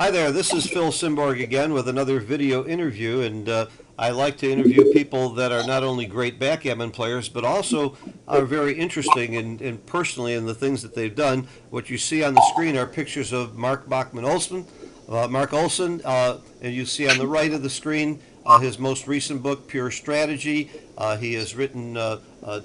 Hi there, this is Phil Simborg again with another video interview, and I like to interview people that are not only great backgammon players, but also are very interesting and personally in the things that they've done. What you see on the screen are pictures of Marc B Olsen, and you see on the right of the screen his most recent book, Pure Strategy. He has written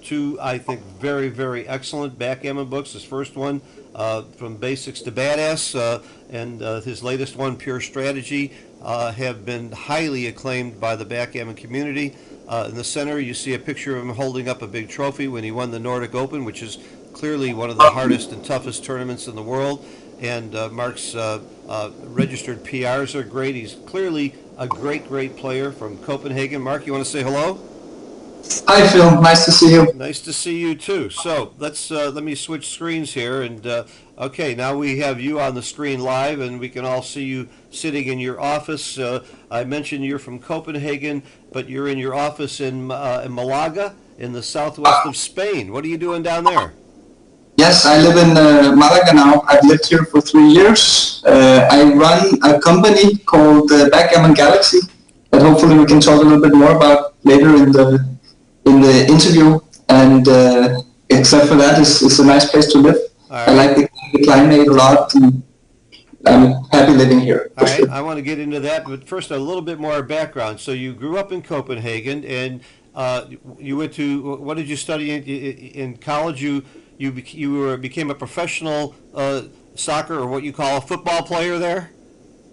two, I think, very, very excellent backgammon books. His first one, From Basics to Badass, and his latest one, Pure Strategy, have been highly acclaimed by the backgammon community. In the center, you see a picture of him holding up a big trophy when he won the Nordic Open, which is clearly one of the hardest and toughest tournaments in the world. And Marc's registered PRs are great. He's clearly a great, great player from Copenhagen. Marc, you want to say hello? Hi, Phil. Nice to see you. Nice to see you too. So let me switch screens here, and okay, now we have you on the screen live, and we can all see you sitting in your office. I mentioned you're from Copenhagen, but you're in your office in Malaga, in the southwest of Spain. What are you doing down there? Yes, I live in Malaga now. I've lived here for 3 years. I run a company called Backgammon Galaxy that hopefully we can talk a little bit more about later in the interview. And except for that, it's a nice place to live. Right. I like the climate a lot, and I'm happy living here. All right, sure. I want to get into that, but first a little bit more background. So you grew up in Copenhagen, and you went to, what did you study in college? You became a professional soccer, or what you call a football player there?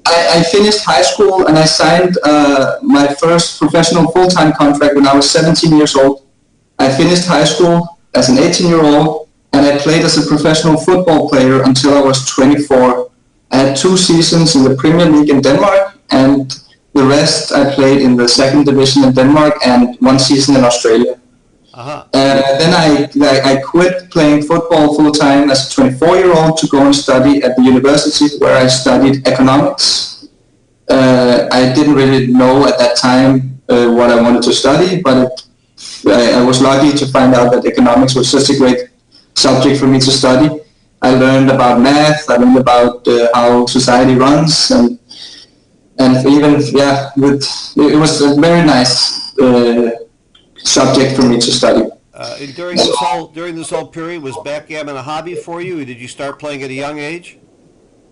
I finished high school and I signed my first professional full-time contract when I was 17 years old. I finished high school as an 18-year-old, and I played as a professional football player until I was 24. I had 2 seasons in the Premier League in Denmark, and the rest I played in the second division in Denmark and 1 season in Australia. Then I quit playing football full-time as a 24-year-old to go and study at the university where I studied economics. I didn't really know at that time what I wanted to study, but I was lucky to find out that economics was such a great subject for me to study. I learned about math, I learned about how society runs, and even, it was a very nice subject for me to study. During this whole period, was backgammon a hobby for you? Did you start playing at a young age?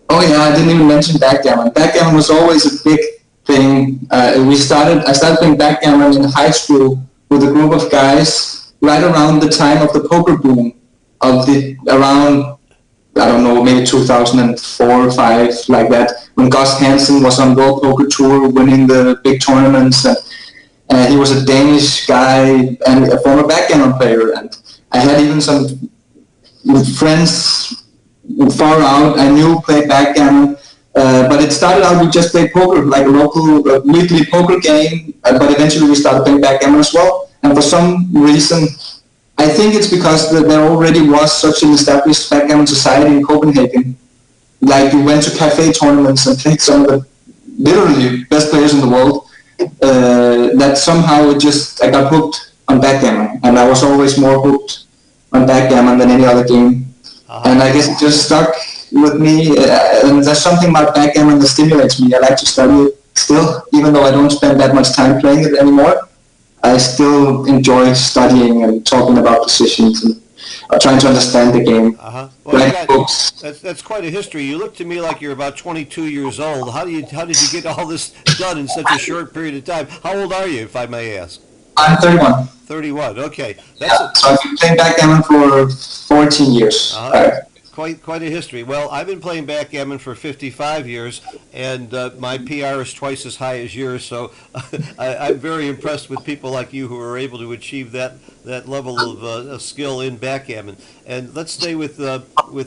Oh yeah, I didn't even mention backgammon. Backgammon was always a big thing. I started playing backgammon in high school with a group of guys right around the time of the poker boom around, I don't know, maybe 2004 or 5, like that, when Gus Hansen was on World Poker Tour winning the big tournaments. He was a Danish guy and a former backgammon player, and I had even some friends far out I knew played backgammon, but it started out we just played poker, like a local weekly poker game, but eventually we started playing backgammon as well. And for some reason, I think it's because there already was such an established backgammon society in Copenhagen. Like we went to cafe tournaments and played some of the literally best players in the world. That somehow I got hooked on backgammon, and I was always more hooked on backgammon than any other game. And I guess it just stuck with me, and there's something about backgammon that stimulates me. I like to study it still, even though I don't spend that much time playing it anymore. I still enjoy studying and talking about positions and trying to understand the game. Well, that's quite a history. You look to me like you're about 22 years old. How did you get all this done in such a short period of time? How old are you, if I may ask? I'm 31. 31. Okay. So I've been playing backgammon for 14 years. Quite a history. Well, I've been playing backgammon for 55 years, and my PR is twice as high as yours, so I'm very impressed with people like you who are able to achieve that level of skill in backgammon. And let's stay with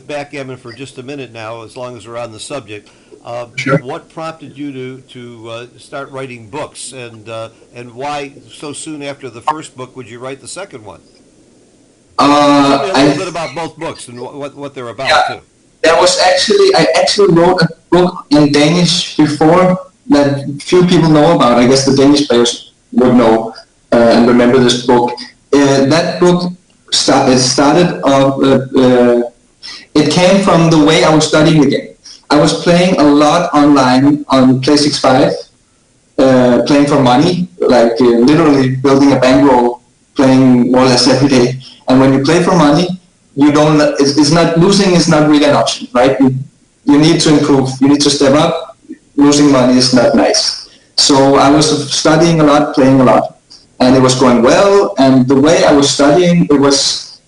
backgammon for just a minute now, as long as we're on the subject. Sure. What prompted you to start writing books, and why so soon after the first book would you write the second one? Tell me a little bit about both books and what they're about, too. I actually wrote a book in Danish before that few people know about. I guess the Danish players would know and remember this book. That book It came from the way I was studying the game. I was playing a lot online on PlayStation 5, playing for money, like literally building a bankroll, playing more or less every day. And when you play for money, you don't. It's not losing is not really an option, right? You need to improve. You need to step up. Losing money is not nice. So I was studying a lot, playing a lot, and it was going well. And the way I was studying, it was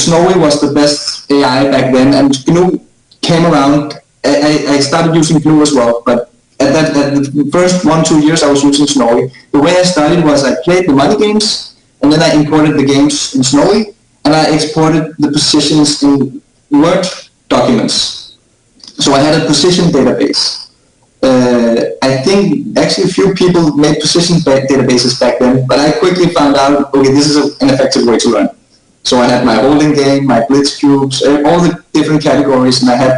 Snowy was the best AI back then, and GNU came around. I started using GNU as well, but at the first 1-2 years I was using Snowy. The way I started was I played the money games, and then I imported the games in Snowy, and I exported the positions in Word documents. So I had a position database. I think actually a few people made position databases back then, but I quickly found out, okay, this is an effective way to learn. So I had my holding game, my blitz cubes, all the different categories, and I had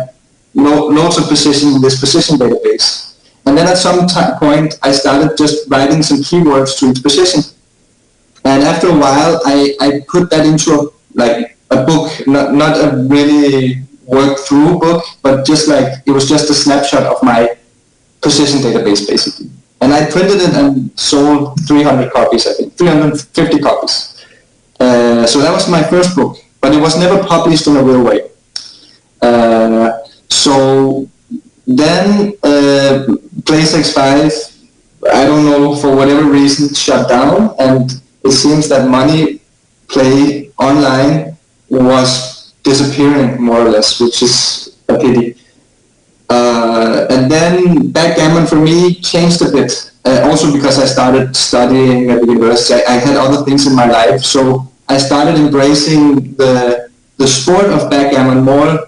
loads of position in this position database. And then at some point, I started just writing some keywords to each position. And after a while, I put that into a book, not a really worked through book, but just like, it was just a snapshot of my position database, basically. And I printed it and sold 300 copies, I think, 350 copies. So that was my first book, but it was never published in a real way. So then PlayStation 5, I don't know, for whatever reason, shut down, and it seems that money play online was disappearing more or less, which is a pity. And then backgammon for me changed a bit, also because I started studying at the university. I had other things in my life, so I started embracing the sport of backgammon more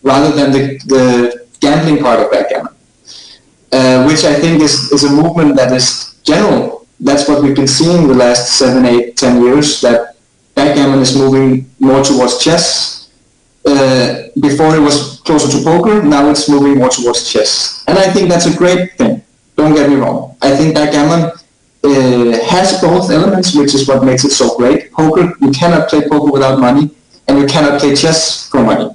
rather than the gambling part of backgammon, which I think is a movement that is general. That's what we've been seeing the last 7, 8, 10 years, that backgammon is moving more towards chess. Before it was closer to poker, now it's moving more towards chess. And I think that's a great thing. Don't get me wrong. I think backgammon has both elements, which is what makes it so great. Poker, you cannot play poker without money, and you cannot play chess for money,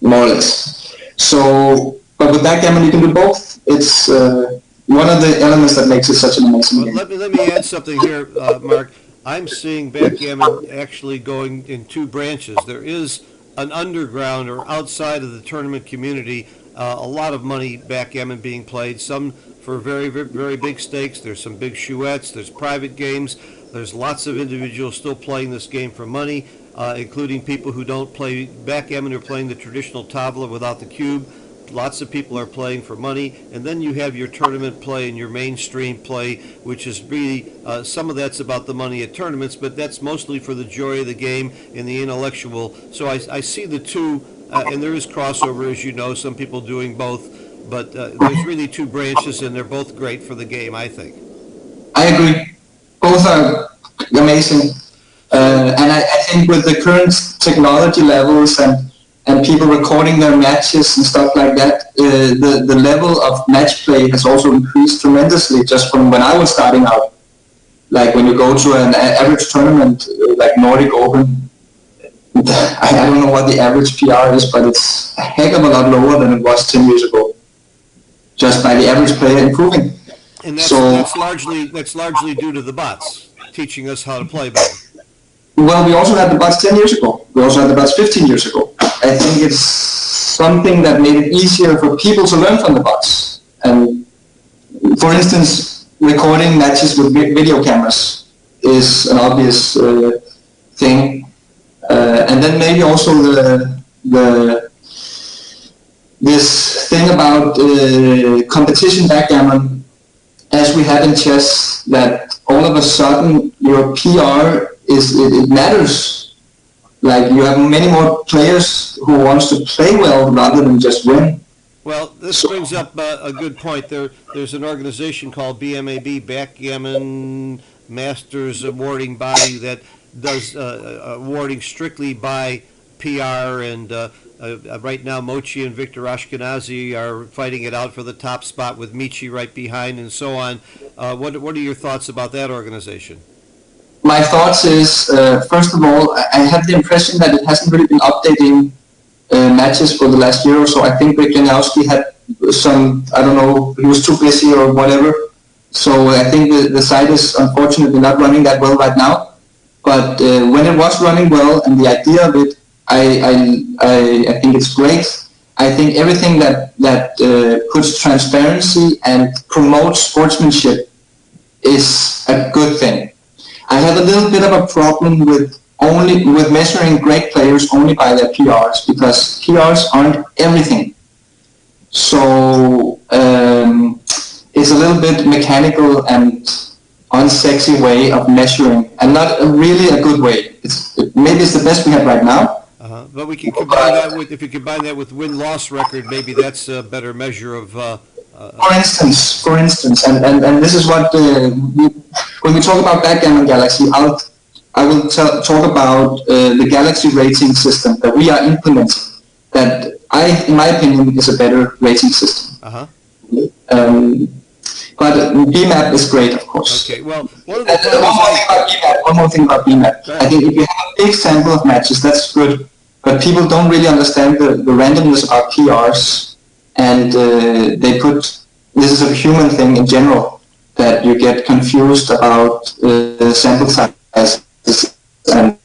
more or less. So, but with backgammon you can do both. It's one of the elements that makes it such an amazing game. Let me add something here, Mark. I'm seeing backgammon actually going in two branches. There is an underground or outside of the tournament community, a lot of money backgammon being played, some for very, very, very big stakes. There's some big chouettes, there's private games, there's lots of individuals still playing this game for money, including people who don't play backgammon, who are playing the traditional tavla without the cube. Lots of people are playing for money, and then you have your tournament play and your mainstream play, which is really, some of that's about the money at tournaments, but that's mostly for the joy of the game and the intellectual. So I see the two, and there is crossover, as you know, some people doing both, but there's really two branches, and they're both great for the game, I think. I agree. Both are amazing. And I think with the current technology levels and people recording their matches and stuff like that, the level of match play has also increased tremendously just from when I was starting out. Like when you go to an average tournament, like Nordic Open, I don't know what the average PR is, but it's a heck of a lot lower than it was 10 years ago, just by the average player improving. And that's largely due to the bots teaching us how to play better. Well, we also had the bots 10 years ago. We also had the bots 15 years ago. I think it's something that made it easier for people to learn from the bots. And for instance, recording matches with video cameras is an obvious thing. And then maybe also this thing about competition backgammon, as we have in chess, that all of a sudden your PR it matters. Like you have many more players who wants to play well rather than just win. Well, this brings up a good point. There's an organization called BMAB, Backgammon Masters Awarding Body, that does awarding strictly by PR, and right now Mochi and Victor Ashkenazi are fighting it out for the top spot with Michi right behind, and so on. What are your thoughts about that organization? My thoughts is, first of all, I have the impression that it hasn't really been updating matches for the last year or so. I think Janowski had some, I don't know, he was too busy or whatever. So I think the site is unfortunately not running that well right now. But when it was running well, and the idea of it, I think it's great. I think everything that puts transparency and promotes sportsmanship is a good thing. I have a little bit of a problem with measuring great players only by their PRs, because PRs aren't everything. So it's a little bit mechanical and unsexy way of measuring, and not really a good way. Maybe it's the best we have right now. But we can combine that with, if you combine that with win-loss record, maybe that's a better measure of. For instance, and this is what when we talk about Backgammon Galaxy, I will talk about the Galaxy rating system that we are implementing. That in my opinion, is a better rating system. But BMAP is great, of course. Okay, well, one more thing about BMAP. I think if you have a big sample of matches, that's good. But people don't really understand the randomness about PRs, and they put, this is a human thing in general, that you get confused about sample size and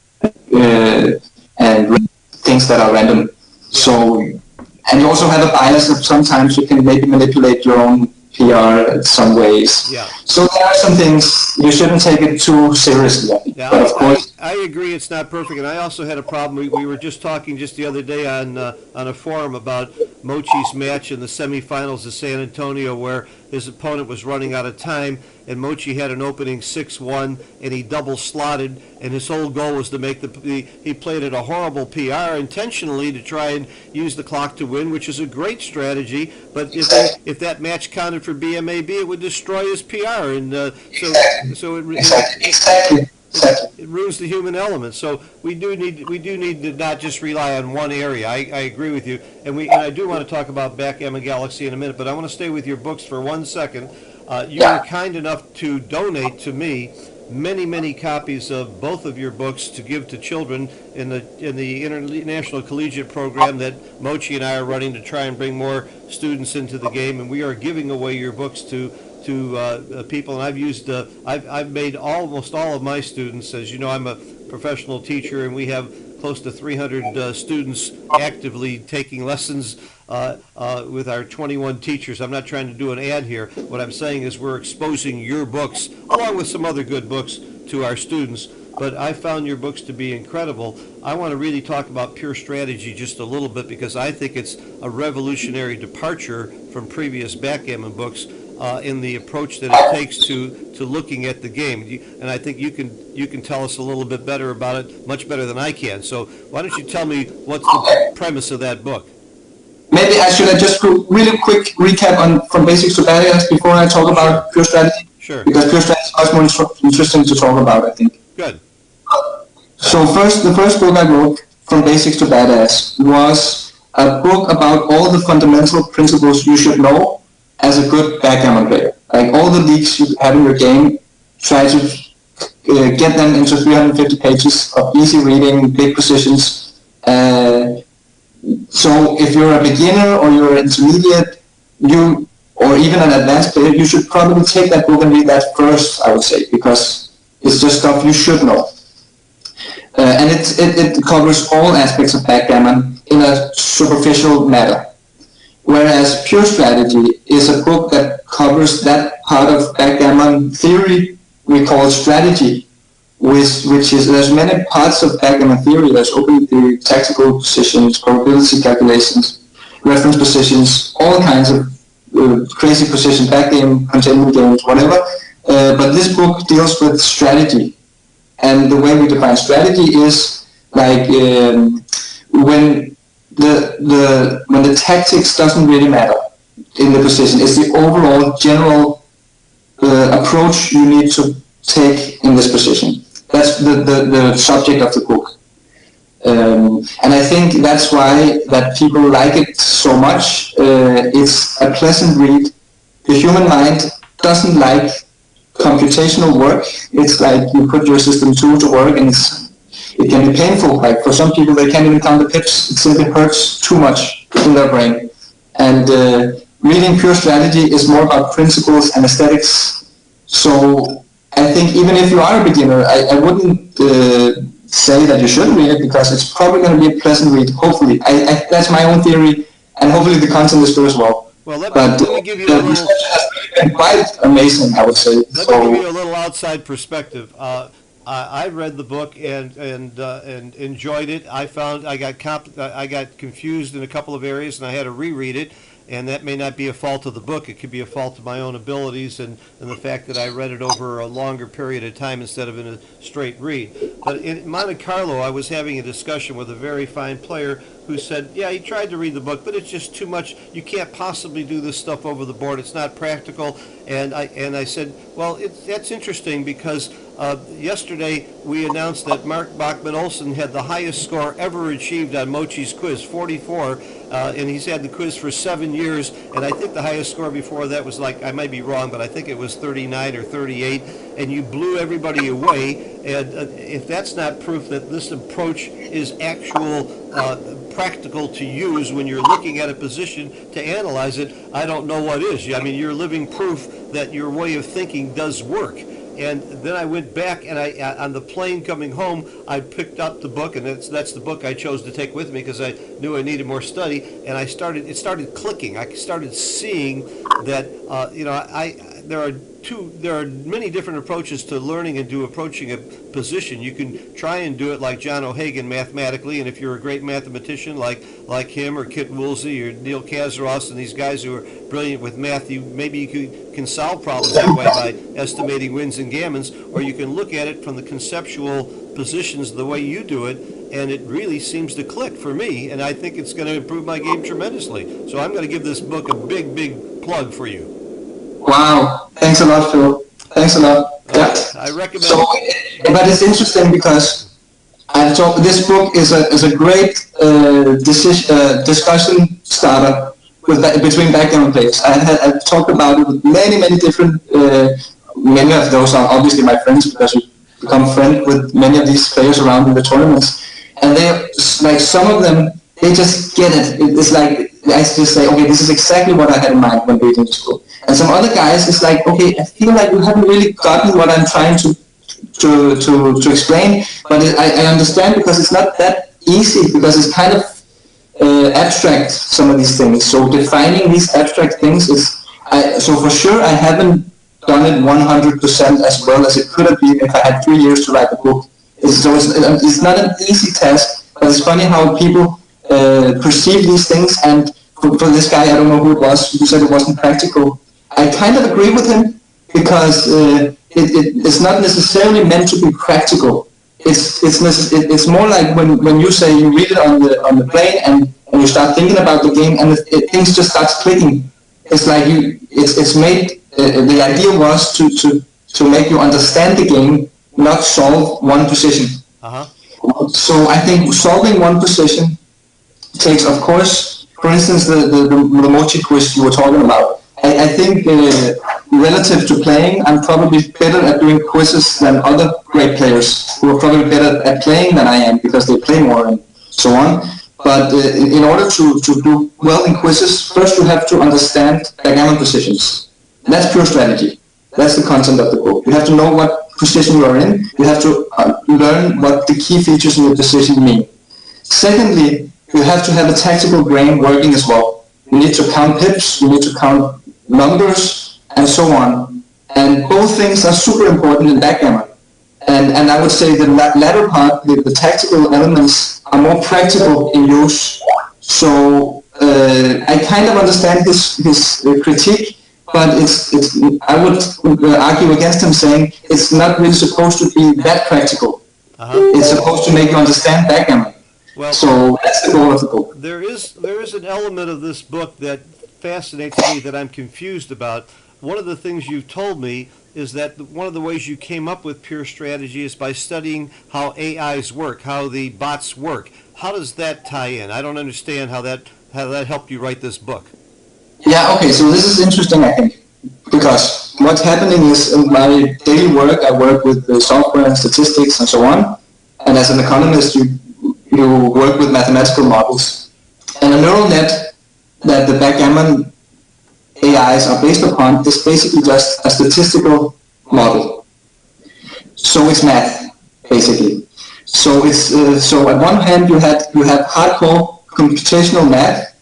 things that are random. So, and you also have a bias that sometimes you can maybe manipulate your own PR in some ways. Yeah. So there are some things you shouldn't take it too seriously. Yeah, but of course, I agree it's not perfect, and I also had a problem. We were just talking just the other day on a forum about Mochi's match in the semifinals of San Antonio, where his opponent was running out of time, and Mochi had an opening 6-1, and he double slotted, and his whole goal was to make he played at a horrible PR intentionally to try and use the clock to win, which is a great strategy. But if that match counted for BMAB, it would destroy his PR, and so it ruins the human element. So we do need to not just rely on one area. I agree with you, and I do want to talk about Backgammon Galaxy in a minute, but I want to stay with your books for 1 second. You were kind enough to donate to me many copies of both of your books to give to children in the International Collegiate Program that Mochi and I are running to try and bring more students into the game, and we are giving away your books to people. And I've made almost all of my students. As you know, I'm a professional teacher, and we have close to 300 students actively taking lessons with our 21 teachers. I'm not trying to do an ad here. What I'm saying is we're exposing your books, along with some other good books, to our students. But I found your books to be incredible. I want to really talk about Pure Strategy just a little bit, because I think it's a revolutionary departure from previous backgammon books in the approach that it takes to looking at the game. And I think you can tell us a little bit better about it, much better than I can. So why don't you tell me what's the premise of that book? Maybe I should just do really quick recap from basics to badass before I talk about Pure Strategy. Sure. Because Pure Strategy is much more interesting to talk about, I think. Good. So the first book I wrote, From Basics to Badass, was a book about all the fundamental principles you should know as a good backgammon player. Like all the leagues you have in your game, try to get them into 350 pages of easy reading, big positions. So if you're a beginner or you're an intermediate, or even an advanced player, you should probably take that book and read that first, I would say, because it's just stuff you should know. And it covers all aspects of backgammon in a superficial manner. Whereas Pure Strategy is a book that covers that part of backgammon theory we call strategy, which is, there's many parts of backgammon theory. There's open theory, tactical positions, probability calculations, reference positions, all kinds of crazy positions, backgame, containment games, whatever. But this book deals with strategy. And the way we define strategy is like when the tactics doesn't really matter in the position. It's the overall general approach you need to take in this position. That's the subject of the book. And I think that's why that people like it so much. It's a pleasant read. The human mind doesn't like computational work. It's like you put your system 2 to work, and it can be painful. Like for some people, they can't even count the pips. It simply hurts too much in their brain. And reading Pure Strategy is more about principles and aesthetics. So I think even if you are a beginner, I wouldn't say that you shouldn't read it, because it's probably going to be a pleasant read, hopefully. That's my own theory, and hopefully the content is good as well. Well, let me give you the a little. research has been quite amazing, I would say. Let me give you a little outside perspective. I read the book and enjoyed it. I found I got confused in a couple of areas, and I had to reread it. And that may not be a fault of the book. It could be a fault of my own abilities and the fact that I read it over a longer period of time instead of in a straight read. But in Monte Carlo, I was having a discussion with a very fine player who said, yeah, he tried to read the book, but it's just too much. You can't possibly do this stuff over the board. It's not practical. And I said, well, that's interesting, because yesterday we announced that Marc B Olsen had the highest score ever achieved on Mochi's quiz, 44, and he's had the quiz for 7 years, and I think the highest score before that was, like, I might be wrong, but I think it was 39 or 38, and you blew everybody away. And if that's not proof that this approach is actual practical to use when you're looking at a position to analyze it, I don't know what is. I mean, you're living proof that your way of thinking does work. And then I went back, and on the plane coming home, I picked up the book, and that's the book I chose to take with me because I knew I needed more study. And it started clicking. I started seeing that there are many different approaches to learning and approaching a position. You can try and do it like John O'Hagan mathematically, and if you're a great mathematician like him or Kit Woolsey or Neil Kazaros and these guys who are brilliant with math, maybe you can solve problems that way by estimating wins and gammons, or you can look at it from the conceptual positions the way you do it, and it really seems to click for me, and I think it's going to improve my game tremendously. So I'm going to give this book a big, big plug for you. Wow, thanks a lot, Phil. Thanks a lot. Yeah. I recommend. So, but it's interesting because this book is a great discussion starter between backgammon players. I've talked about it with many different. Many of those are obviously my friends, because we become friends with many of these players around in the tournaments, and they, like, some of them, they just get it. It's like I just say, okay, this is exactly what I had in mind when reading the book. And some other guys, it's like, okay, I feel like you haven't really gotten what I'm trying to explain, but I understand, because it's not that easy, because it's kind of abstract, some of these things. So defining these abstract things so for sure I haven't done it 100% as well as it could have been if I had 3 years to write the book. It's not an easy task, but it's funny how people perceive these things. And for this guy, I don't know who it was, who said it wasn't practical. I kind of agree with him, because it's not necessarily meant to be practical. It's more like when you say you read it on the plane and you start thinking about the game, and things just starts clicking. It's like it's made. The idea was to make you understand the game, not solve one position. Uh-huh. So I think solving one position takes, of course, for instance, the Mochi quiz you were talking about. I think relative to playing, I'm probably better at doing quizzes than other great players who are probably better at playing than I am, because they play more and so on. But in order to do well in quizzes, first you have to understand backgammon positions. And that's pure strategy. That's the content of the book. You have to know what position you are in. You have to learn what the key features in your position mean. Secondly, you have to have a tactical brain working as well. You need to count pips, you need to count numbers, and so on. And both things are super important in backgammon. And I would say the latter part, the tactical elements, are more practical in use. So I kind of understand his critique, but I would argue against him, saying it's not really supposed to be that practical. Uh-huh. It's supposed to make you understand backgammon. Well, so that's the goal of the book. There is an element of this book that fascinates me, that I'm confused about. One of the things you've told me is that one of the ways you came up with pure strategy is by studying how AIs work, how the bots work. How does that tie in? I don't understand how that helped you write this book. Yeah, okay, so this is interesting, I think, because what's happening is in my daily work, I work with the software and statistics and so on, and as an economist, you work with mathematical models. And a neural net that the backgammon AIs are based upon is basically just a statistical model. So it's math, basically. So it's so at one hand you have hardcore computational math,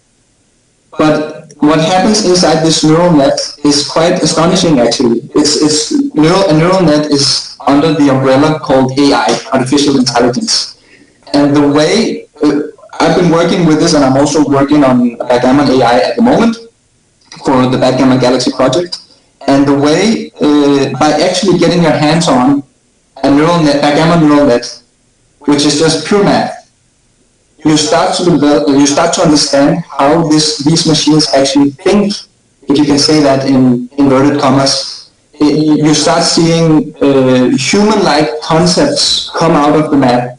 but what happens inside this neural net is quite astonishing. Actually, a neural net is under the umbrella called AI, artificial intelligence, and the way I've been working with this, and I'm also working on backgammon AI at the moment for the Backgammon Galaxy project, and the way by actually getting your hands on a neural net, backgammon neural net, which is just pure math, you start to understand how these machines actually think, if you can say that in inverted commas. You start seeing human-like concepts come out of the math,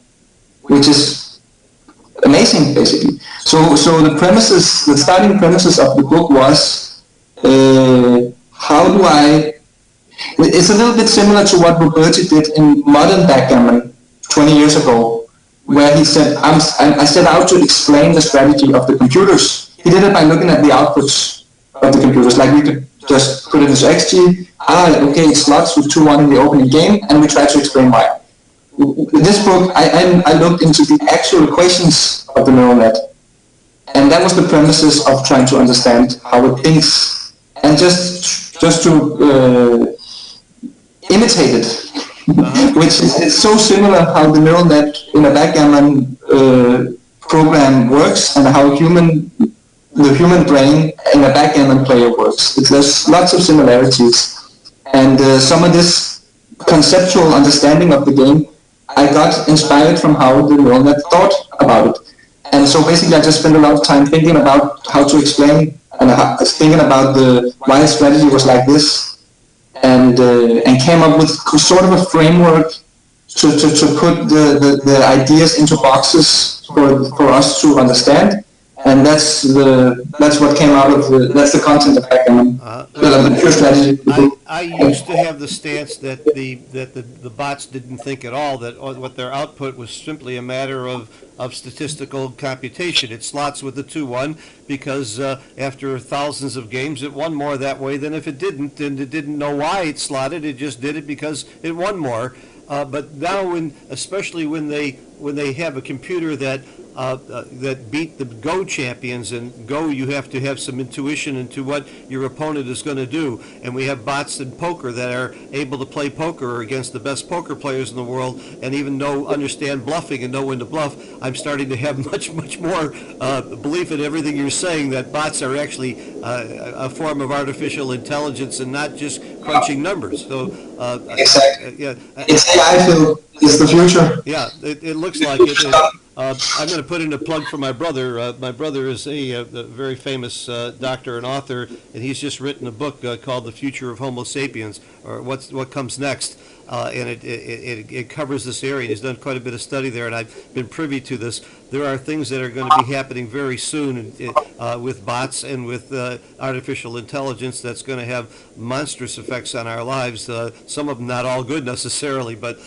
which is amazing, basically. So the starting premises of the book was, how do I? It's a little bit similar to what Roberti did in modern backgammon 20 years ago, where he said, I set out to explain the strategy of the computers. He did it by looking at the outputs of the computers. Like we could just put it into XG, okay, it slots with 2-1 in the opening game, and we try to explain why. In this book, I looked into the actual equations of the neural net, and that was the premises of trying to understand how it thinks, and just to imitate it, which is so similar how the neural net in a backgammon program works, and how the human brain in a backgammon player works. There's lots of similarities, and some of this conceptual understanding of the game I got inspired from how the neural net thought about it. And so basically I just spent a lot of time thinking about how to explain, and thinking about why the strategy was like this, and came up with sort of a framework to put the ideas into boxes for us to understand. And that's what came out of that's the content of backgammon, the pure strategy. I used to have the stance that the bots didn't think at all, that what their output was simply a matter of statistical computation. It slots with the 2-1 because after thousands of games it won more that way than if it didn't, and it didn't know why it slotted. It just did it because it won more. But now, especially when they have a computer that beat the Go champions, and Go you have to have some intuition into what your opponent is going to do, and we have bots in poker that are able to play poker against the best poker players in the world, and even understand bluffing and know when to bluff. I'm starting to have much more belief in everything you're saying, that bots are actually a form of artificial intelligence and not just crunching numbers. So exactly. Yeah, it's AI field is the future. Yeah, it looks like it. I'm going to put in a plug for my brother. My brother is a very famous doctor and author, and he's just written a book called The Future of Homo Sapiens, or What Comes Next. And it covers this area. He's done quite a bit of study there, and I've been privy to this. There are things that are going to be happening very soon with bots and with artificial intelligence that's going to have monstrous effects on our lives. Some of them not all good necessarily, but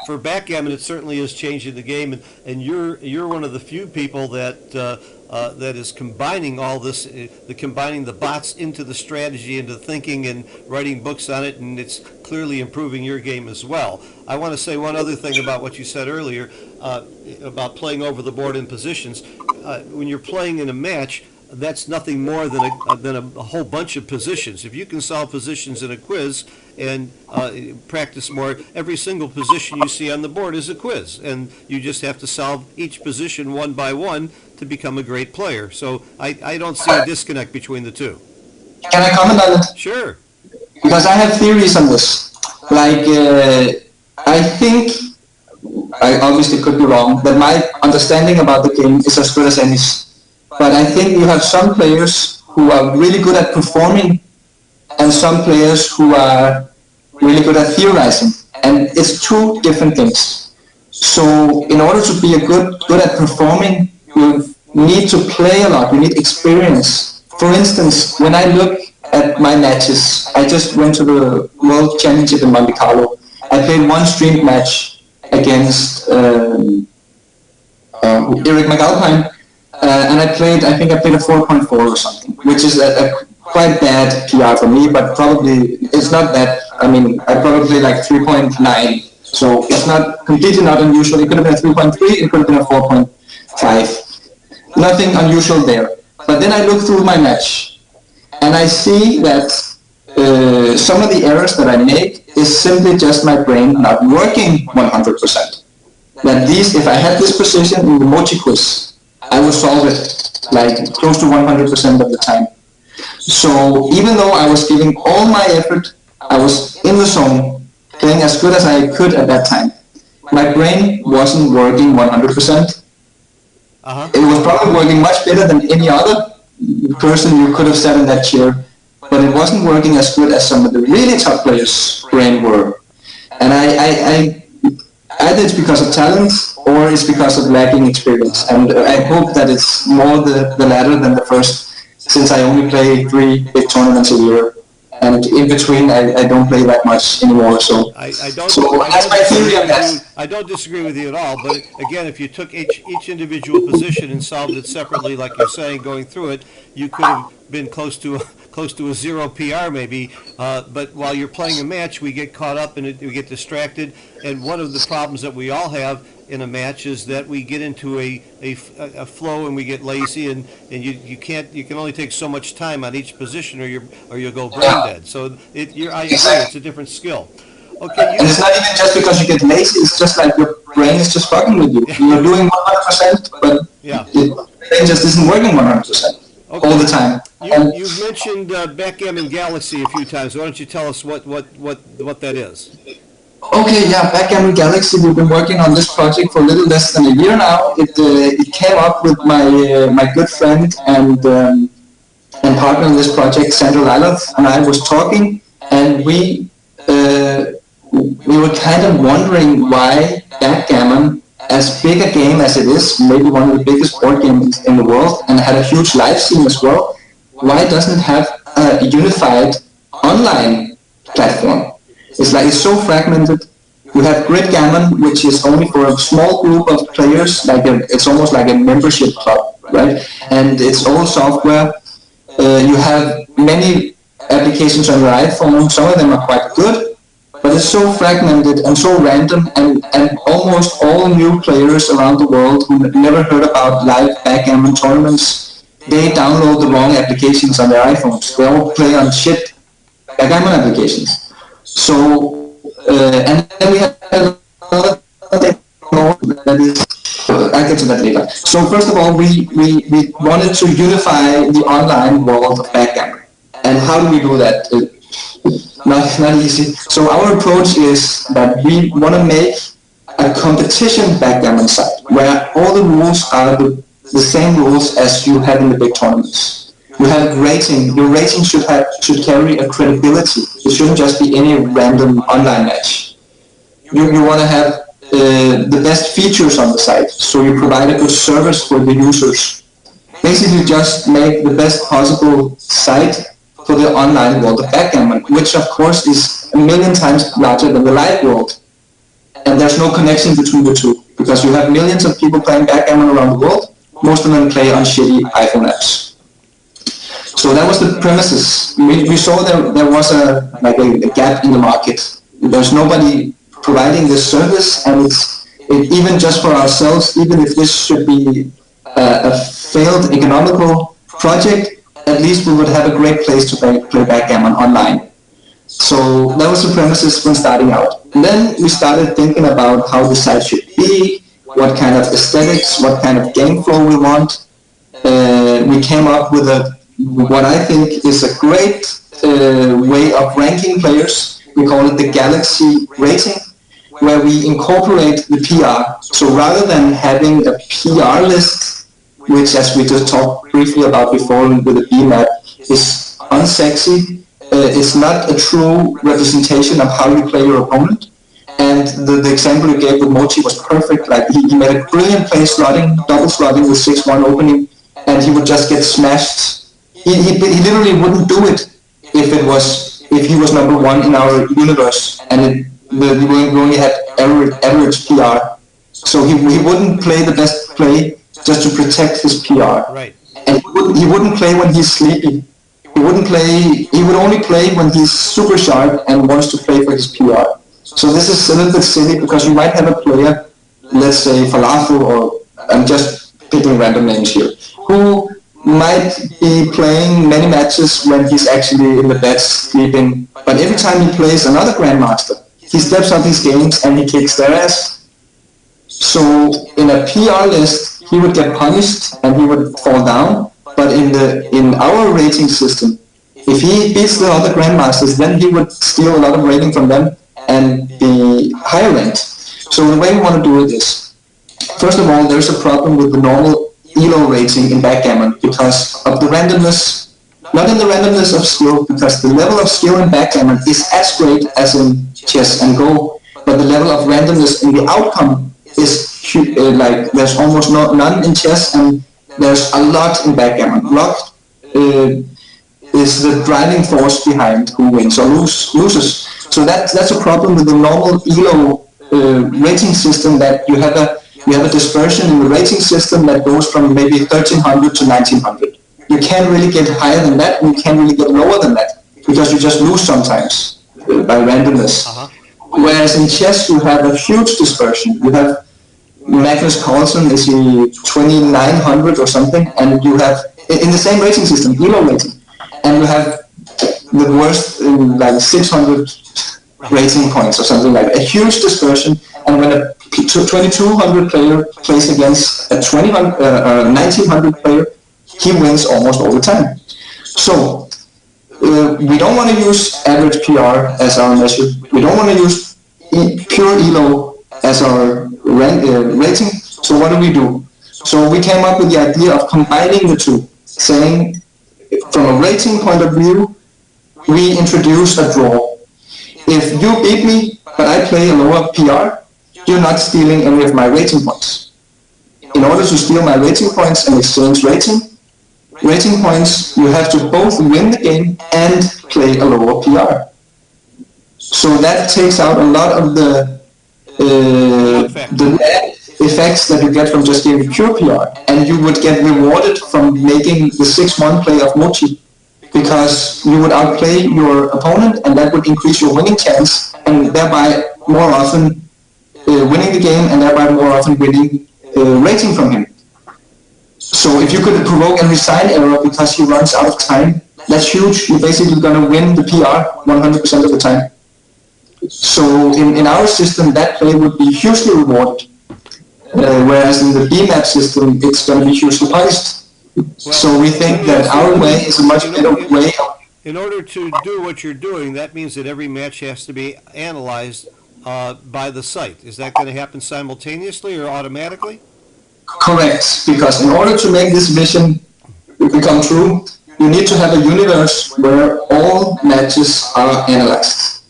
for backgammon, it certainly is changing the game. And you're one of the few people that is combining all this, combining the bots into the strategy, into thinking, and writing books on it, and it's clearly improving your game as well. I want to say one other thing about what you said earlier about playing over the board in positions. When you're playing in a match, that's nothing more than a whole bunch of positions. If you can solve positions in a quiz and practice more, every single position you see on the board is a quiz, and you just have to solve each position one by one to become a great player. So I don't see a disconnect between the two. Can I comment on it? Sure. Because I have theories on this. Like, I think, I obviously could be wrong, but my understanding about the game is as good as any. But I think you have some players who are really good at performing, and some players who are really good at theorizing. And it's two different things. So in order to be good at performing, you need to play a lot, you need experience. For instance, when I look at my matches, I just went to the World Championship in Monte Carlo. I played one streamed match against Eric McAlpine, and I think I played a 4.4 or something, which is a quite bad PR for me, but probably it's not that. I mean, I probably played like 3.9, so it's not completely not unusual. It could have been a 3.3, it could have been a 4.5. Nothing unusual there. But then I look through my match, and I see that some of the errors that I make is simply just my brain not working 100%. That these, if I had this position in the Mochi quiz, I would solve it like close to 100% of the time. So even though I was giving all my effort, I was in the zone, playing as good as I could at that time, my brain wasn't working 100%. It was probably working much better than any other person you could have sat in that chair, but it wasn't working as good as some of the really top players' brain were. And I either it's because of talent or it's because of lacking experience. And I hope that it's more the latter than the first, since I only play 3 big tournaments a year. And in between, I don't play that much anymore. So, that's my theory on that. I don't disagree with you at all. But again, if you took each individual position and solved it separately, like you're saying, going through it, you could have been close to a 0 PR maybe. But while you're playing a match, we get caught up in it, we get distracted. And one of the problems that we all have in a match is that we get into a flow and we get lazy, and you can only take so much time on each position or you'll go brain dead. So I agree, it's a different skill. Okay, and it's not even just because you get lazy, it's just like your brain is just fucking with you. You're doing 100%, but your brain just isn't working 100% all the time. You've mentioned Backgammon Galaxy a few times. Why don't you tell us what that is? Okay, Backgammon Galaxy. We've been working on this project for a little less than a year now. It came up with my good friend and partner in this project, Sandra Liloth, and I was talking, and we were kind of wondering why backgammon, as big a game as it is, maybe one of the biggest board games in the world, and had a huge live scene as well, why doesn't it have a unified online platform? It's so fragmented. You have Grid Gammon, which is only for a small group of players, it's almost like a membership club, right? And it's all software. You have many applications on your iPhone. Some of them are quite good, but it's so fragmented and so random, and almost all new players around the world who never heard about live backgammon tournaments, they download the wrong applications on their iPhones. They all play on shit backgammon applications. So, and then we have another thing that is, I'll get to that later. So first of all, we wanted to unify the online world of backgammon. And how do we do that? Not easy. So our approach is that we want to make a competition backgammon site where all the rules are the same rules as you have in the big tournaments. You have rating. Your rating should carry a credibility. It shouldn't just be any random online match. You want to have the best features on the site, so you provide a good service for the users. Basically, just make the best possible site for the online world of backgammon, which of course is a million times larger than the live world. And there's no connection between the two, because you have millions of people playing backgammon around the world. Most of them play on shitty iPhone apps. So that was the premises. We saw there was a gap in the market. There's nobody providing this service, and even just for ourselves, even if this should be a failed economical project, at least we would have a great place to play backgammon online. So that was the premises when starting out. And then we started thinking about how the site should be, what kind of aesthetics, what kind of game flow we want. We came up with what I think is a great way of ranking players. We call it the Galaxy rating, where we incorporate the PR. So rather than having a PR list, which, as we just talked briefly about before with the B-map, is unsexy, it's not a true representation of how you play your opponent. And the example you gave with Mochi was perfect. Like he made a brilliant play slotting, double slotting with 6-1 opening, and he would just get smashed. He literally wouldn't do it if he was number one in our universe, and we only had average PR. So he wouldn't play the best play just to protect his PR. Right. And he wouldn't play when he's sleepy. He wouldn't play. He would only play when he's super sharp and wants to play for his PR. So this is a little bit silly because you might have a player, let's say Falafel, or I'm just picking random names here, who might be playing many matches when he's actually in the bed sleeping. But every time he plays another grandmaster, he steps up his games and he kicks their ass. So in a PR list, he would get punished and he would fall down. But in our rating system, if he beats the other grandmasters, then he would steal a lot of rating from them and be higher ranked. So the way we want to do it is, first of all, there's a problem with the normal ELO rating in backgammon because of the randomness, not in the randomness of skill, because the level of skill in backgammon is as great as in chess and Go, but the level of randomness in the outcome is like there's almost none in chess and there's a lot in backgammon. Luck is the driving force behind who wins or loses. So that's a problem with the normal ELO rating system, that you have a dispersion in the rating system that goes from maybe 1300 to 1900. You can't really get higher than that, and you can't really get lower than that because you just lose sometimes by randomness. Whereas in chess you have a huge dispersion. You have Magnus Carlsen, is he 2900 or something, and you have in the same rating system, ELO rating, and you have the worst in like 600 rating points or something like that. A huge dispersion, and when a 2200 player plays against a 1900 player, he wins almost all the time. So we don't want to use average PR as our measure. We don't want to use pure ELO as our rating. So what do? So we came up with the idea of combining the two, saying from a rating point of view, we introduce a draw. If you beat me, but I play a lower PR, you're not stealing any of my rating points. In order to steal my rating points and exchange rating points, you have to both win the game and play a lower PR. So that takes out a lot of the effects that you get from just getting pure PR, and you would get rewarded from making the 6-1 play of Mochi, because you would outplay your opponent and that would increase your winning chance, and thereby more often winning the game, and thereby more often winning rating from him. So if you could provoke a resign error because he runs out of time, that's huge. You're basically going to win the PR 100% of the time. So in our system, that play would be hugely rewarded, whereas in the BMAP system, it's going to be hugely punished. So we think that our way is a much better way. In order to do what you're doing, that means that every match has to be analyzed by the site. Is that going to happen simultaneously or automatically? Correct, because in order to make this vision become true, you need to have a universe where all matches are analyzed.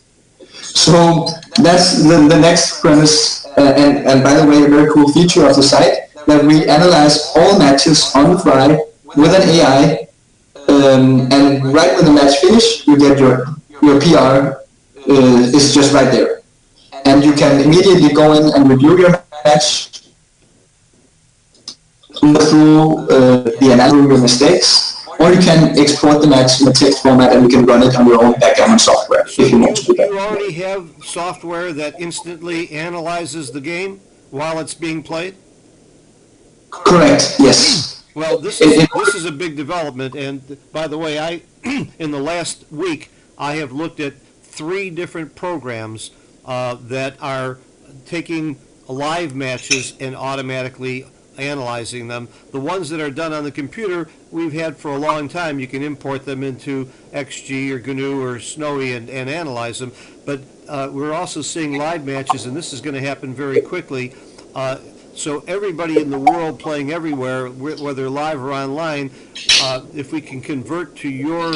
So that's the next premise, and by the way, a very cool feature of the site, that we analyze all matches on the fly with an AI, and right when the match finish, you get your PR is just right there. And you can immediately go in and review your match, through the analysis of your mistakes, or you can export the match in a text format and you can run it on your own backgammon software if you want to do that. You already have software that instantly analyzes the game while it's being played? Correct, yes. Well, this is a big development, and by the way, in the last week, I have looked at 3 different programs that are taking live matches and automatically analyzing them. The ones that are done on the computer, we've had for a long time. You can import them into XG or GNU or Snowy and analyze them. But we're also seeing live matches, and this is going to happen very quickly. So everybody in the world playing everywhere, whether live or online, if we can convert to your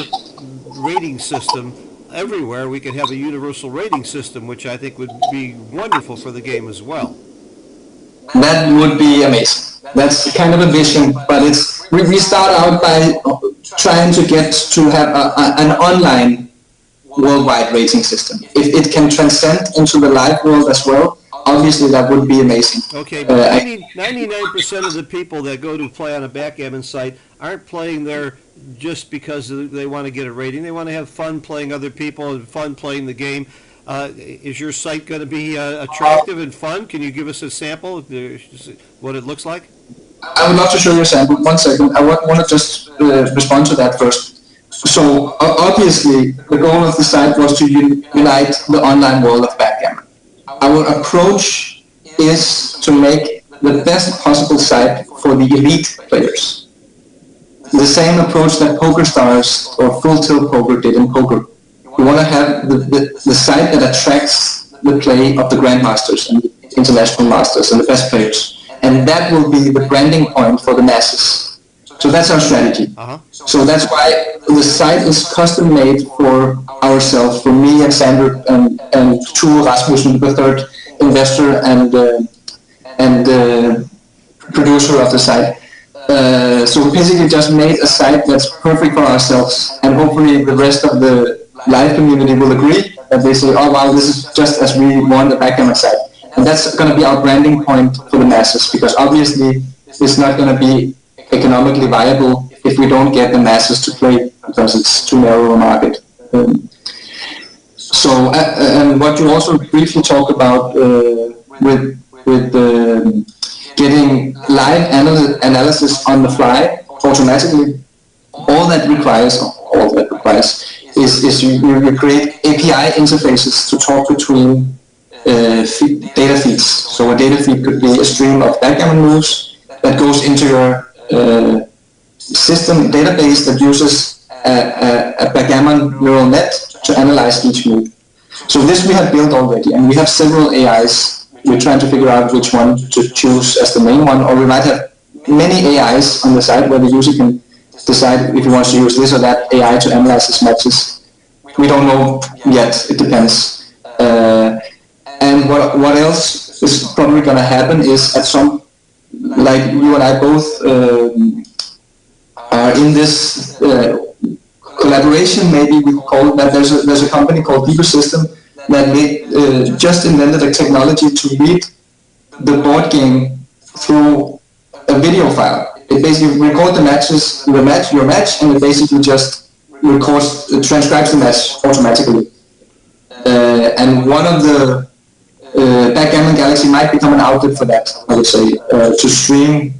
rating system everywhere, we could have a universal rating system, which I think would be wonderful for the game as well. That would be amazing. That's kind of a vision, but we start out by trying to get to have an online worldwide rating system. If it can transcend into the live world as well, obviously that would be amazing. Okay, but 99% of the people that go to play on a backgammon site aren't playing there just because they want to get a rating. They want to have fun playing other people and fun playing the game. Is your site going to be attractive and fun? Can you give us a sample of what it looks like? I would love to show you a sample. 1 second. I want to just respond to that first. So obviously, the goal of the site was to unite the online world of backgammon. Our approach is to make the best possible site for the elite players. The same approach that PokerStars or Full Tilt Poker did in poker. We want to have the site that attracts the play of the grandmasters and the international masters and the best players. And that will be the branding point for the masses. So that's our strategy. So that's why the site is custom made for ourselves, for me and Sander and Tue Rasmussen, the third investor and producer of the site. So we basically just made a site that's perfect for ourselves, and hopefully the rest of the live community will agree that they say, oh wow, this is just as we want the backgammon site. And that's going to be our branding point for the masses, because obviously it's not going to be economically viable if we don't get the masses to play, because it's too narrow a market. So, and what you also briefly talked about with getting live analysis on the fly automatically, all that requires is you create API interfaces to talk between data feeds. So a data feed could be a stream of backgammon moves that goes into your system database that uses a backgammon neural net to analyze each move. So this we have built already, and we have several AIs. We're trying to figure out which one to choose as the main one, or we might have many AIs on the site where the user can decide if he wants to use this or that AI to analyze his matches. We don't know yet, it depends. And what else is probably going to happen is at some, like you and I both are in this collaboration, maybe we call it that. There's a company called Deeper System that just invented a technology to read the board game through a video file. It basically records your match, and it basically just transcribes the match automatically. And one of the Backgammon Galaxy might become an outlet for that, I would say, to stream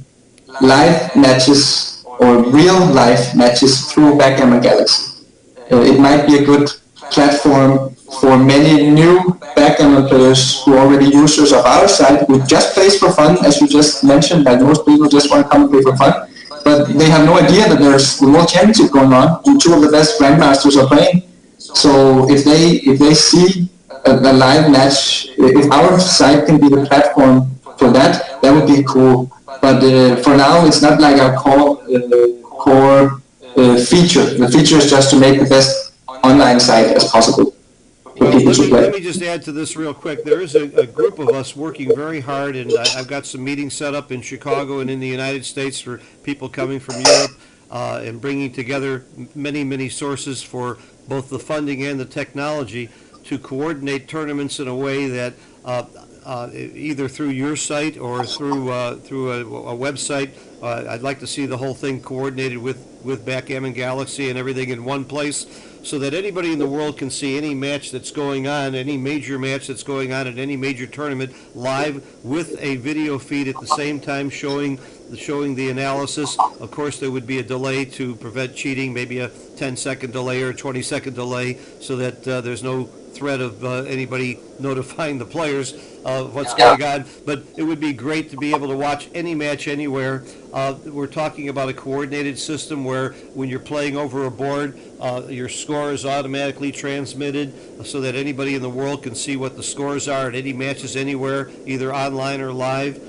live matches or real life matches through Backgammon Galaxy. It might be a good platform for many new backgammon players who are already users of our site, who just plays for fun, as you just mentioned, that most people just want to come and play for fun, but they have no idea that there's the World Championship going on, and two of the best grandmasters are playing. So if they see a live match, if our site can be the platform for that, that would be cool. But for now, it's not like our core feature. The feature is just to make the best online site as possible. Let me just add to this real quick. There is a group of us working very hard, and I've got some meetings set up in Chicago and in the United States for people coming from Europe, and bringing together many sources for both the funding and the technology to coordinate tournaments in a way that either through your site or through a website. I'd like to see the whole thing coordinated with Backgammon Galaxy and everything in one place, so that anybody in the world can see any match that's going on, any major match that's going on at any major tournament live with a video feed at the same time showing the analysis. Of course, there would be a delay to prevent cheating, maybe a 10-second delay or a 20-second delay, so that there's no threat of anybody notifying the players of what's going on. But it would be great to be able to watch any match anywhere. We're talking about a coordinated system where when you're playing over a board, your score is automatically transmitted so that anybody in the world can see what the scores are at any matches anywhere, either online or live.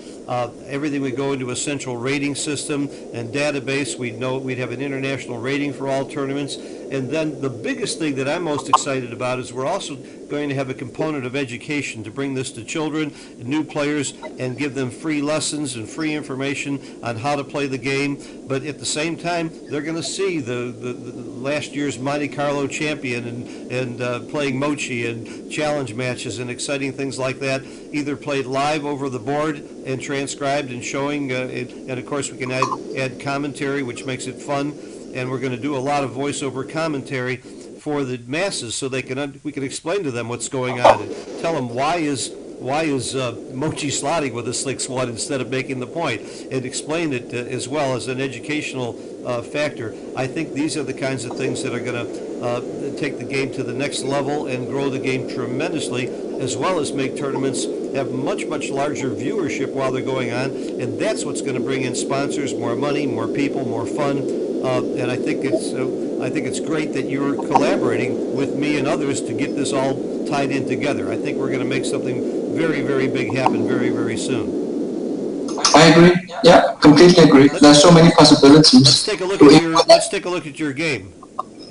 Everything would go into a central rating system and database. We'd have an international rating for all tournaments, And then the biggest thing that I'm most excited about is we're also going to have a component of education to bring this to children and new players and give them free lessons and free information on how to play the game. But at the same time, they're going to see the last year's Monte Carlo champion and playing mochi and challenge matches and exciting things like that, either played live over the board and transcribed and showing, and of course we can add commentary, which makes it fun. And we're going to do a lot of voiceover commentary for the masses, so we can explain to them what's going on and tell them why is Mochi slotting with a 6-1 instead of making the point, and explain it as well as an educational factor. I think these are the kinds of things that are going to take the game to the next level and grow the game tremendously, as well as make tournaments have much larger viewership while they're going on, and that's what's going to bring in sponsors, more money, more people, more fun. And I think it's great that you're collaborating with me and others to get this all tied in together. I think we're going to make something very big happen very soon. I agree. Yeah, completely agree. There's so many possibilities. Let's take a look at your game.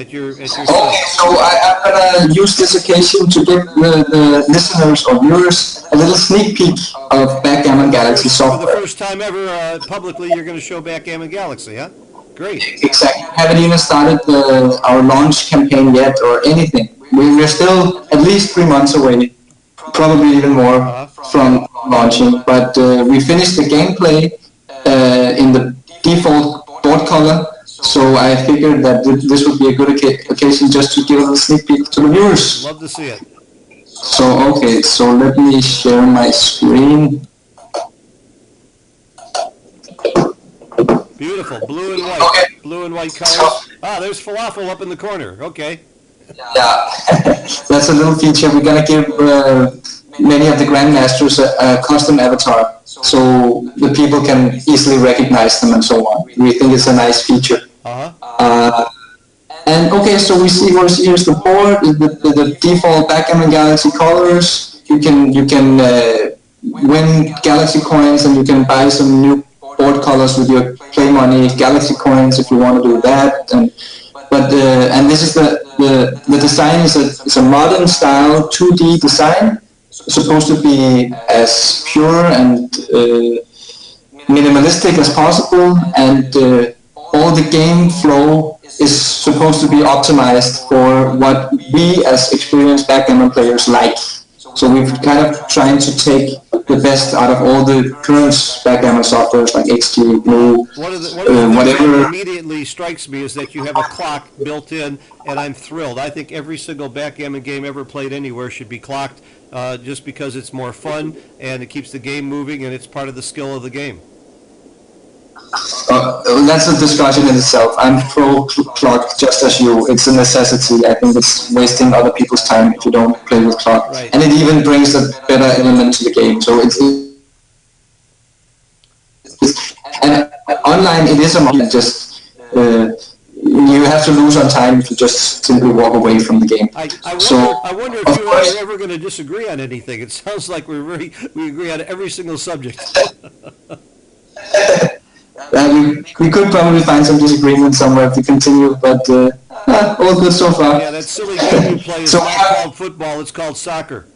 At your Okay, so I'm gonna use this occasion to give the listeners or viewers a little sneak peek of Backgammon Galaxy software. For the first time ever, publicly, you're going to show Backgammon Galaxy, huh? Great. Exactly. We haven't even started our launch campaign yet or anything. We're still at least 3 months away, probably even more from launching. But we finished the gameplay in the default board color, so I figured that this would be a good occasion just to give a sneak peek to the viewers. Love to see it. So, okay, so let me share my screen. Beautiful, blue and white. Okay. Blue and white colors. There's falafel up in the corner. Okay. Yeah, that's a little feature. We're gonna give many of the grandmasters a custom avatar, so the people can easily recognize them and so on. We think it's a nice feature. And okay, so we see here's the board, the default Backgammon Galaxy colors. You can win Galaxy coins, and you can buy some new board colors with your play money Galaxy coins if you want to do that. And this is the design is a modern style 2D design, supposed to be as pure and minimalistic as possible, and all the game flow is supposed to be optimized for what we as experienced backgammon players like. So we've kind of trying to take the best out of all the current backgammon softwares like XG, Blue, whatever. What immediately strikes me is that you have a clock built in, and I'm thrilled. I think every single backgammon game ever played anywhere should be clocked, just because it's more fun and it keeps the game moving and it's part of the skill of the game. That's a discussion in itself. I'm pro clock just as you. It's a necessity. I think it's wasting other people's time if you don't play with clock. Right. And it even brings a better element to the game. So and online it is a just you have to lose on time if you just simply walk away from the game. I wonder if you are ever going to disagree on anything. It sounds like we agree on every single subject. We could probably find some disagreement somewhere if we continue, but all good so far. Yeah, that silly game you play is not called football, it's called soccer.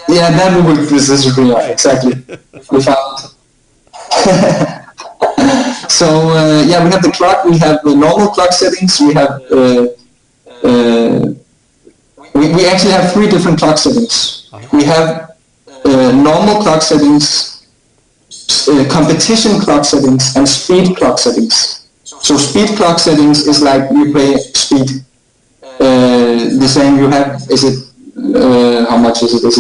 Yeah, that we would disagree on, exactly. We found. So, yeah, we have the clock, we have the normal clock settings, we have, we actually have 3 different clock settings. We have normal clock settings, competition clock settings, and speed clock settings. So speed clock settings is like you play speed. The same you have, is it, how much is it?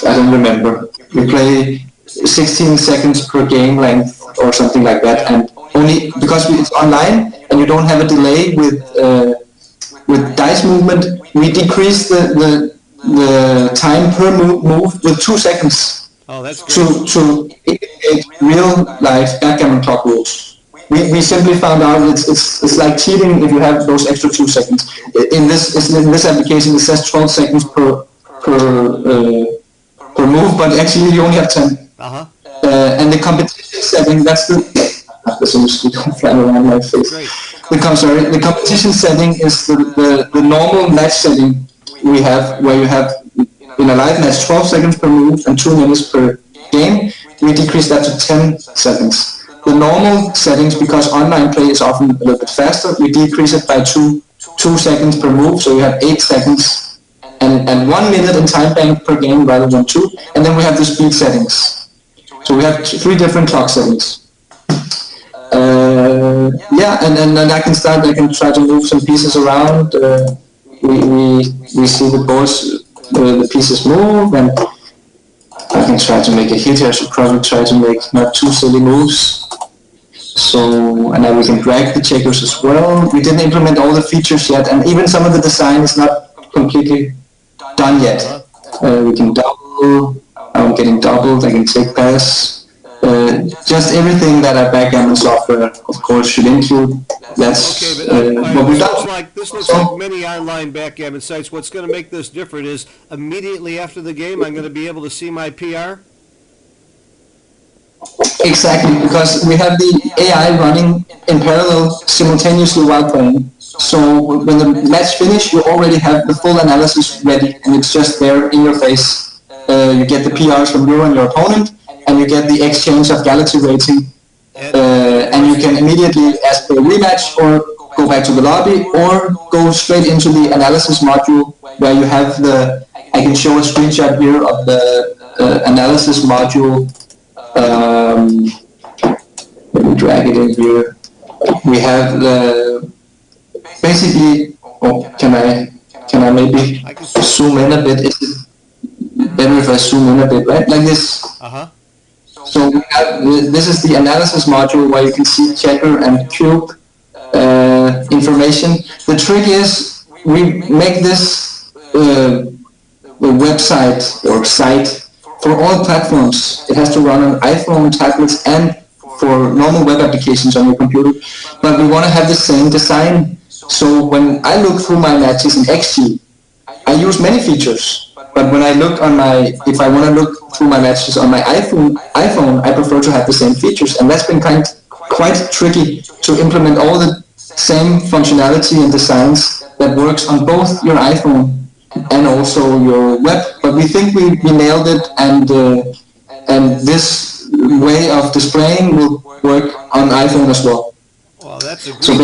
I don't remember. You play 16 seconds per game length or something like that, and only because it's online and you don't have a delay with dice movement, we decrease the time per move with 2 seconds. Oh, that's great. To indicate real life backgammon clock rules. We simply found out it's like cheating if you have those extra 2 seconds. In this application it says 12 seconds per move, but actually you only have 10. And the competition setting, that's after some mosquito flying around my face. Great. The competition setting is the normal match setting we have, where you have in a live match 12 seconds per move and 2 minutes per game. We decrease that to 10 seconds. The normal settings, because online play is often a little bit faster, we decrease it by 2 seconds per move, so you have 8 seconds and 1 minute in time bank per game rather than 2. And then we have the speed settings. So we have 3 different clock settings. Yeah, and then I can start. I can try to move some pieces around. We see the boards, the pieces move, and I can try to make a hit here. I should probably try to make not too silly moves. So, and then we can drag the checkers as well. We didn't implement all the features yet, and even some of the design is not completely done yet. We can double. I'm getting doubled. I can take pass. Just everything that our backgammon software, of course, should include. That's what we've done. This looks like many online backgammon sites. What's going to make this different is immediately after the game, I'm going to be able to see my PR. Exactly, because we have the AI running in parallel simultaneously while playing. So when the match finishes, you already have the full analysis ready, and it's just there in your face. You get the PRs from you and your opponent, and you get the exchange of galaxy rating, and you can immediately ask for a rematch or go back to the lobby or go straight into the analysis module where you have I can show a screenshot here of the analysis module. Let me drag it in here. We have basically, can I maybe zoom in a bit? Is it better if I zoom in a bit, right? Like this. So we have, this is the analysis module where you can see checker and cube information. The trick is we make this website or site for all platforms. It has to run on iPhone, tablets, and for normal web applications on your computer. But we want to have the same design. So when I look through my matches in XG, I use many features. But when I look on if I want to look through my matches on my iPhone, I prefer to have the same features, and that's been quite tricky to implement all the same functionality and designs that works on both your iPhone and also your web. But we think we nailed it, and this way of displaying will work on iPhone as well. Well, that's a great, so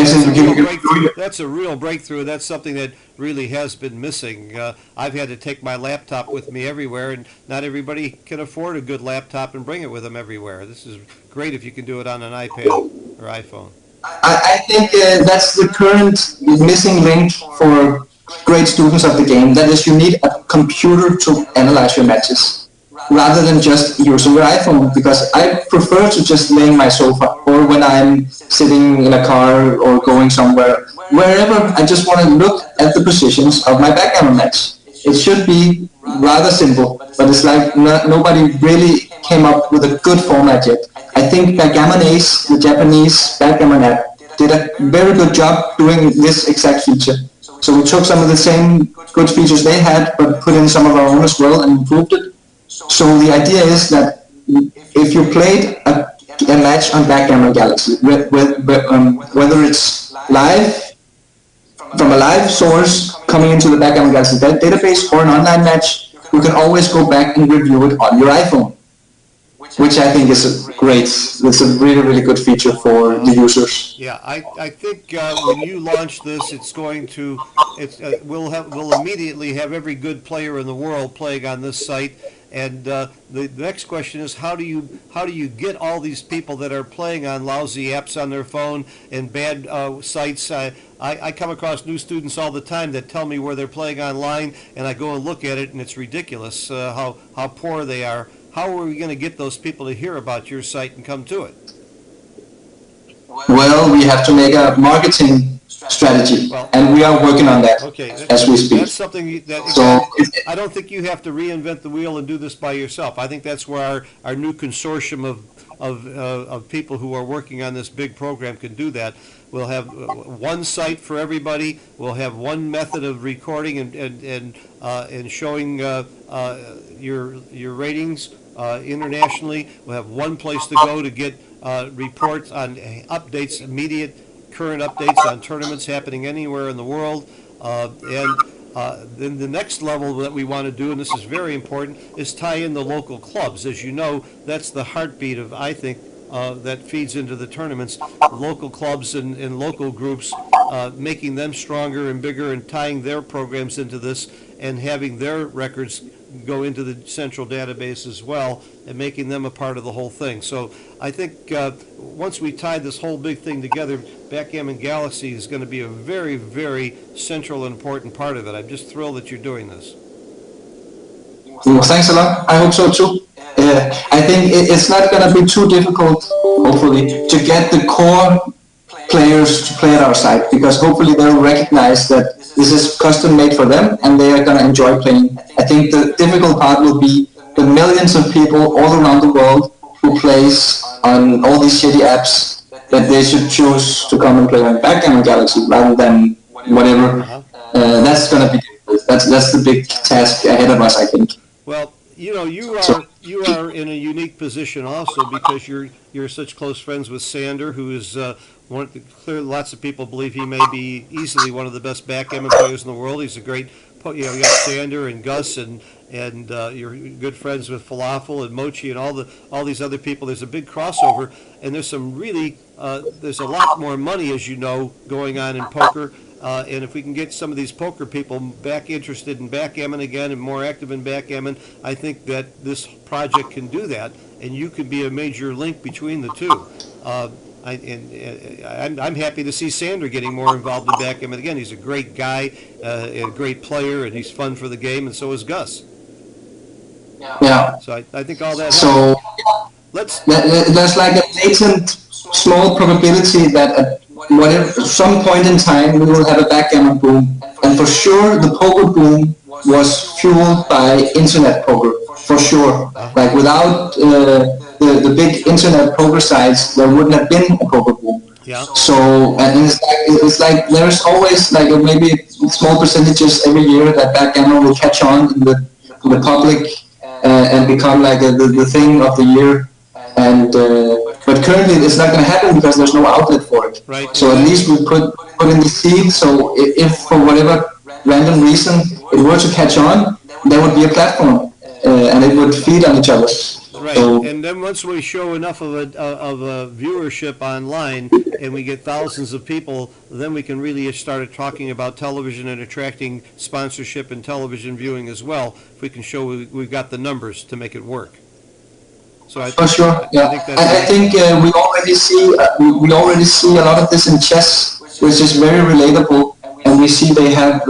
that's a real breakthrough. That's something that really has been missing. I've had to take my laptop with me everywhere, and not everybody can afford a good laptop and bring it with them everywhere. This is great if you can do it on an iPad or iPhone. I think that's the current missing link for great students of the game. That is, you need a computer to analyze your matches, rather than just using your iPhone, because I prefer to just lay in my sofa or when I'm sitting in a car or going somewhere, wherever I just want to look at the positions of my backgammon match. It should be rather simple, but it's like nobody really came up with a good format yet. I think Backgammon Ace, the Japanese backgammon app, did a very good job doing this exact feature. So we took some of the same good features they had, but put in some of our own as well and improved it. So the idea is that if you played a match on Backgammon Galaxy, whether it's live, from a live source coming into the Backgammon Galaxy database or an online match, you can always go back and review it on your iPhone, which I think is great. It's a really, really good feature for the users. Yeah, I think when you launch this, it's going to, we'll immediately have every good player in the world playing on this site. And the next question is, how do you get all these people that are playing on lousy apps on their phone and bad sites? I come across new students all the time that tell me where they're playing online, and I go and look at it, and it's ridiculous how poor they are. How are we going to get those people to hear about your site and come to it? Well, we have to make a marketing strategy, and we are working on that as we speak. That's something that I don't think you have to reinvent the wheel and do this by yourself. I think that's where our new consortium of people who are working on this big program can do that. We'll have one site for everybody. We'll have one method of recording and showing your ratings internationally. We'll have one place to go to get reports on updates, immediate current updates on tournaments happening anywhere in the world. Then the next level that we want to do, and this is very important, is tie in the local clubs. As you know, that's the heartbeat of, I think, that feeds into the tournaments. Local clubs and local groups, making them stronger and bigger and tying their programs into this and having their records go into the central database as well and making them a part of the whole thing. So I think once we tie this whole big thing together, Backgammon Galaxy is going to be a very, very central and important part of it. I'm just thrilled that you're doing this. Well, thanks a lot. I hope so too. I think it's not going to be too difficult, hopefully, to get the core players to play at our site, because hopefully they'll recognize that this is custom made for them and they are going to enjoy playing. I think the difficult part will be the millions of people all around the world who plays on all these shitty apps, that they should choose to come and play on Backgammon Galaxy rather than whatever. That's going to be difficult. That's the big task ahead of us, I think. Well, you know, you are in a unique position also because you're such close friends with Sander, who is clearly lots of people believe he may be easily one of the best backgammon players in the world. He's a great, you got Sander and Gus and you're good friends with Falafel and Mochi and all these other people. There's a big crossover, and there's some really there's a lot more money, as you know, going on in poker. And if we can get some of these poker people back interested in backgammon again and more active in backgammon, I think that this project can do that, and you could be a major link between the two. I'm happy to see Sander getting more involved in backgammon again. He's a great guy, a great player, and he's fun for the game, and so is Gus. Yeah. So I think all that. So there's like a latent small probability that at some point in time we will have a backgammon boom, and for sure the poker boom was fueled by internet poker, for sure. Like without the big internet poker sites, there wouldn't have been a poker boom. Yeah. So and it's like there's always like maybe small percentages every year that backgammon will catch on in the public and become like the thing of the year. And but currently it's not going to happen because there's no outlet for it. Right. So at least we put in the seed. So if for whatever random reason it were to catch on, there would be a platform and it would feed on each other. Right. So, and then once we show enough of a viewership online and we get thousands of people, then we can really start talking about television and attracting sponsorship and television viewing as well. If we can show we've got the numbers to make it work. So for sure, yeah. I think we already see a lot of this in chess, which is very relatable, and we see they have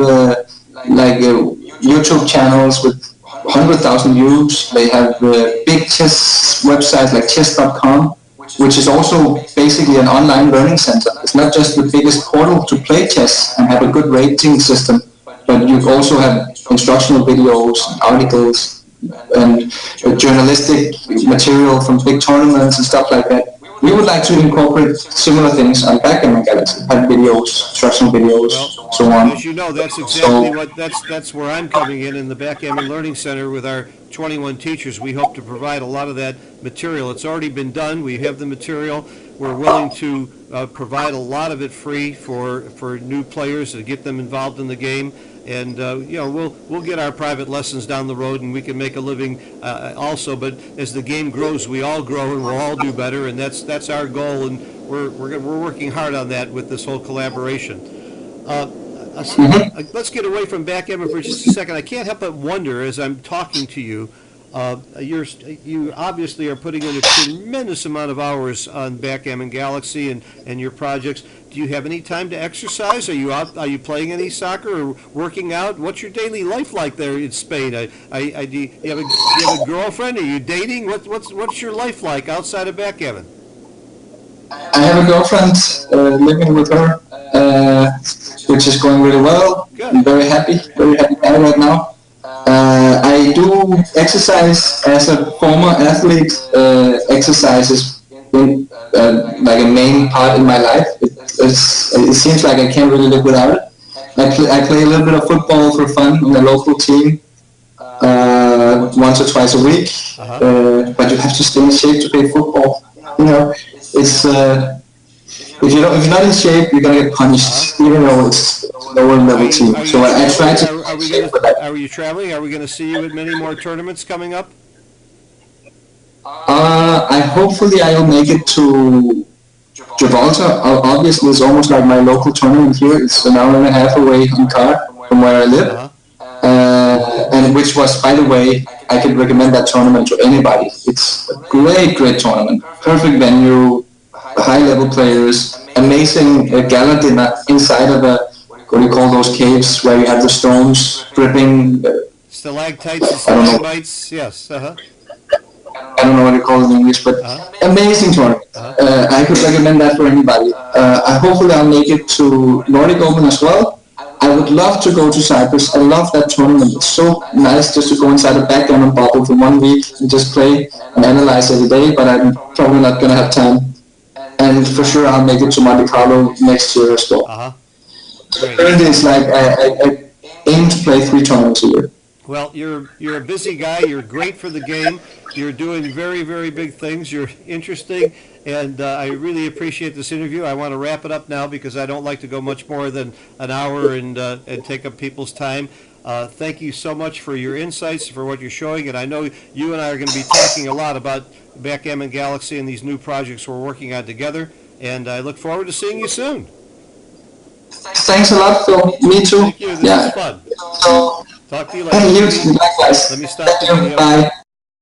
YouTube channels with 100,000 views. They have big chess websites like chess.com, which is also basically an online learning center. It's not just the biggest portal to play chess and have a good rating system, but you also have instructional videos, articles, and journalistic material from big tournaments and stuff like that. We would like to incorporate similar things on Backgammon Galaxy, have videos, instructional videos, so on. As you know, that's exactly that's where I'm coming in the Backgammon Learning Center with our 21 teachers. We hope to provide a lot of that material. It's already been done. We have the material. We're willing to provide a lot of it free for new players to get them involved in the game. And we'll get our private lessons down the road, and we can make a living also. But as the game grows, we all grow, and we'll all do better, and that's our goal. And we're working hard on that with this whole collaboration. Let's get away from backgammon for just a second. I can't help but wonder as I'm talking to you. You obviously are putting in a tremendous amount of hours on Backgammon Galaxy and your projects. Do you have any time to exercise? Are you playing any soccer or working out? What's your daily life like there in Spain? Do you have a girlfriend? Are you dating? What's your life like outside of backgammon? I have a girlfriend, living with her, which is going really well. Good. I'm very happy right now. I do exercise as a former athlete. Exercise has been like a main part in my life. It seems like I can't really live without it. I play a little bit of football for fun in a local team once or twice a week. But you have to stay in shape to play football. It's if you're not in shape, you're gonna get punished, even though it's lower Are level you team. are you So I try traveling? to stay Are in we shape gonna for that. are you traveling? Are we gonna see you at many more tournaments coming up? I hopefully I'll make it to Gibraltar. Obviously, it's almost like my local tournament here. It's an hour and a half away in car from where I live, Uh-huh. and which was, by the way, I could recommend that tournament to anybody. It's a great tournament. Perfect venue, high level players, amazing gala dinner inside of a what do you call those caves where you have the stones dripping. Stalactites and I don't know. stalagmites. Yes. Uh-huh. I don't know what you call it in English, but Uh-huh. amazing tournament. Uh-huh. I could recommend that for anybody. I hopefully I'll make it to Nordic Open as well. I would love to go to Cyprus. I love that tournament. It's so nice just to go inside a backgammon bubble for 1 week and just play and analyze every day, but I'm probably not going to have time. And for sure I'll make it to Monte Carlo next year as well. Uh-huh. So Great. currently it's like I aim to play 3 tournaments a year. Well, you're a busy guy. You're great for the game. You're doing very, very big things. You're interesting, and I really appreciate this interview. I want to wrap it up now because I don't like to go much more than an hour and take up people's time. Thank you so much for your insights, for what you're showing, and I know you and I are going to be talking a lot about Backgammon Galaxy and these new projects we're working on together, and I look forward to seeing you soon. Thanks a lot, Phil. Me too. Thank you. This Yeah. was fun. So, Talk to you and later. you too, likewise. Let me stop Thank the you. video. Bye.